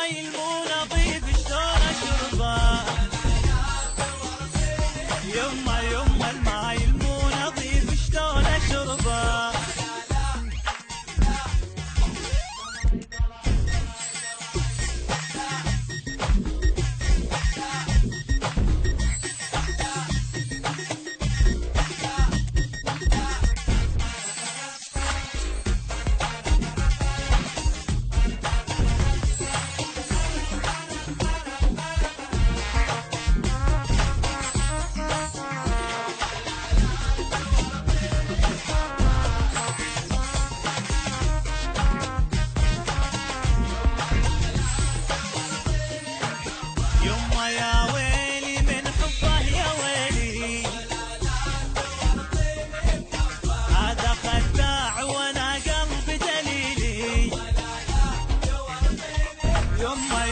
الماي المو نظيف شلون اشربه. يما الماي المو نظيف شلون اشربه. يا ويلي من حبه يا ويلي، هذا خداع وانا قلبي دليلي. يما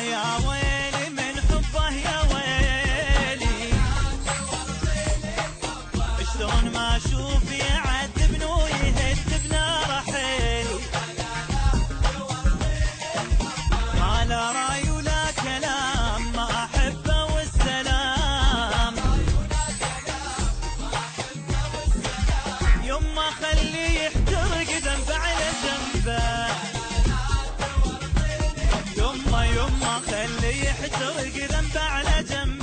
يا ويلي من حبه يا ويلي، شلون ما اشوف يعذبني ويهد بنار حيلي. ما له راي ولا كلام، ما احبه والسلام. يما خليه يحترق ذنبه على ذنبه. يما خليه يحترق ذنبه على جنبه.